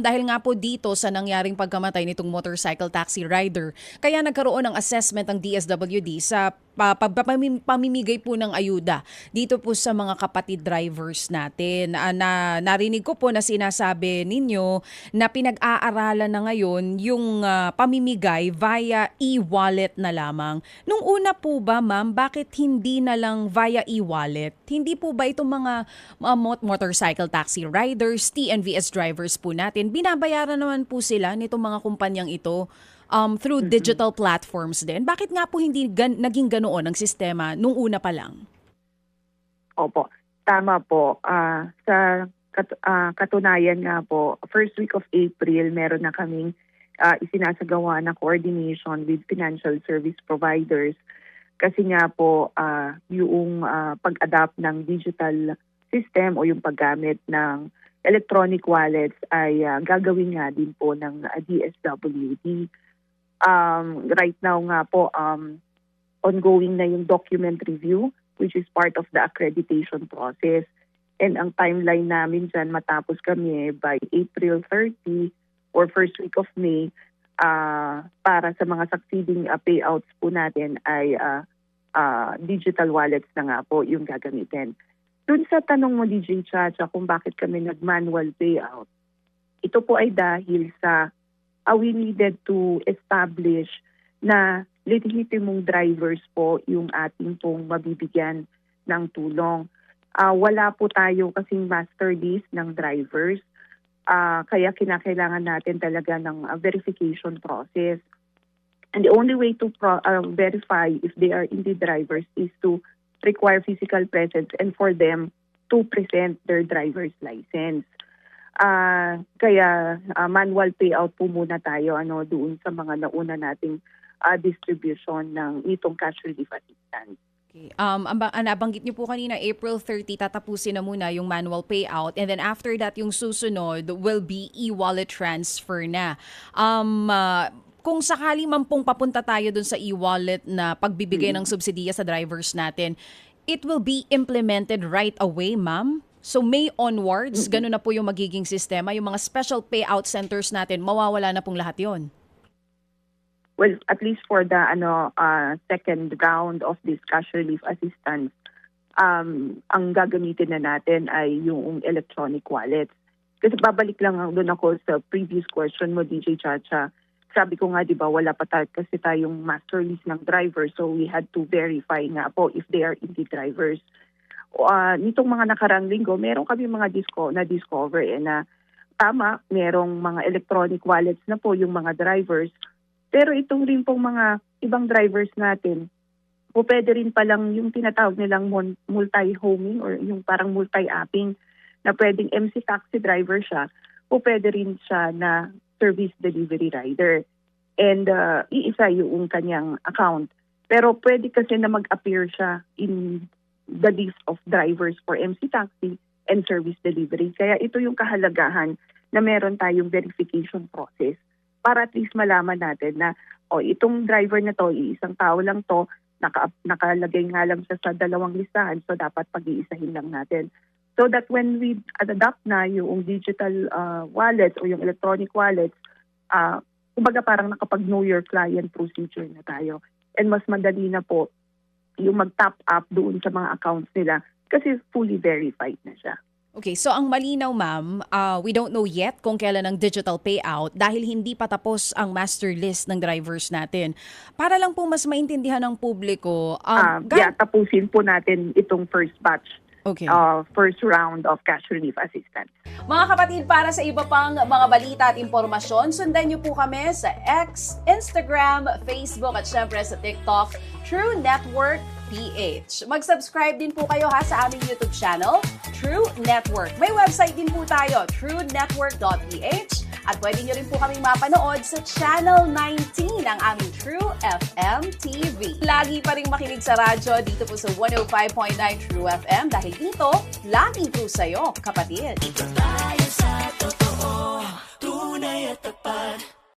Dahil nga po dito sa nangyaring pagkamatay nitong motorcycle taxi rider, kaya nagkaroon ng assessment ng DSWD sa pamimigay po ng ayuda dito po sa mga kapatid drivers natin. Narinig ko po na sinasabi ninyo na pinag-aaralan na ngayon yung pamimigay via e-wallet na lamang. Nung una po ba, ma'am, bakit hindi na lang via e-wallet? Hindi po ba itong mga motorcycle taxi riders, TNVS drivers po natin, binabayaran naman po sila nitong mga kumpanyang ito through digital platforms din? Bakit nga po hindi naging ganoon ang sistema nung una pa lang? Opo, tama po. Sa katunayan nga po, first week of April, meron na kaming isinasagawa na coordination with financial service providers kasi nga po yung pag-adapt ng digital system o yung paggamit ng electronic wallets ay gagawin nga din po ng DSWD. Right now nga po, ongoing na yung document review which is part of the accreditation process. And ang timeline namin dyan matapos kami by April 30 or first week of May para sa mga succeeding payouts po natin ay digital wallets na nga po yung gagamitin. Doon sa tanong mo, DJ Chacha, kung bakit kami nag-manual payout, ito po ay dahil sa we needed to establish na lehitimong drivers po yung ating pong mabibigyan ng tulong. Wala po tayo kasing master list ng drivers, kaya kinakailangan natin talaga ng verification process. And the only way to verify if they are indeed drivers is to require physical presence and for them to present their driver's license. Kaya manual payout po muna tayo doon sa mga nauna nating distribution ng itong cash relief assistance. Okay. Nabanggit niyo po kanina, April 30, tatapusin na muna yung manual payout and then after that, yung susunod will be e-wallet transfer na. Kung sakali man pong papunta tayo dun sa e-wallet na pagbibigay ng subsidiya sa drivers natin, it will be implemented right away, ma'am? So May onwards, ganun na po yung magiging sistema. Yung mga special payout centers natin, mawawala na pong lahat yon. Well, at least for the second round of this cash relief assistance, ang gagamitin na natin ay yung electronic wallets. Kasi babalik lang doon ako sa previous question mo, DJ Chacha. Sabi ko nga, di ba, wala pa kasi tayong master list ng drivers, so we had to verify nga po if they are indeed drivers. Nitong mga nakarang linggo, meron kami mga na-discover na tama, merong mga electronic wallets na po yung mga drivers. Pero itong rin pong mga ibang drivers natin, po pwede rin palang yung tinatawag nilang multi-homing or yung parang multi-apping na pwedeng MC taxi driver siya, po pwede rin siya na service delivery rider. And iisa yung kanyang account. Pero pwede kasi na mag-appear siya in the list of drivers for MC Taxi and service delivery. Kaya ito yung kahalagahan na meron tayong verification process para at least malaman natin na itong driver na to, isang tao lang to, nakalagay nga lang siya sa dalawang listahan, so dapat pag-iisahin lang natin. So that when we adapt na yung digital wallets o yung electronic wallets, kumbaga parang nakapag-know your client procedure na tayo. And mas madali na po yung mag-top up doon sa mga accounts nila kasi fully verified na siya. Okay, so ang malinaw, ma'am, we don't know yet kung kailan ang digital payout dahil hindi pa tapos ang master list ng drivers natin. Para lang po mas maintindihan ng publiko, tapusin po natin itong first batch. Okay. First round of cash relief assistance. Mga kapatid, para sa iba pang mga balita at impormasyon, sundan niyo po kami sa X, Instagram, Facebook at syempre sa TikTok, True Network PH. Mag-subscribe din po kayo sa aming YouTube channel, True Network. May website din po tayo, truenetwork.ph at pwede niyo rin po kaming mapanood sa Channel 19 ng aming True FM TV. Lagi pa rin makinig sa radyo dito po sa 105.9 True FM dahil dito, lagi po sa'yo, kapatid. Ito tayo sa totoo, tunay at tapat.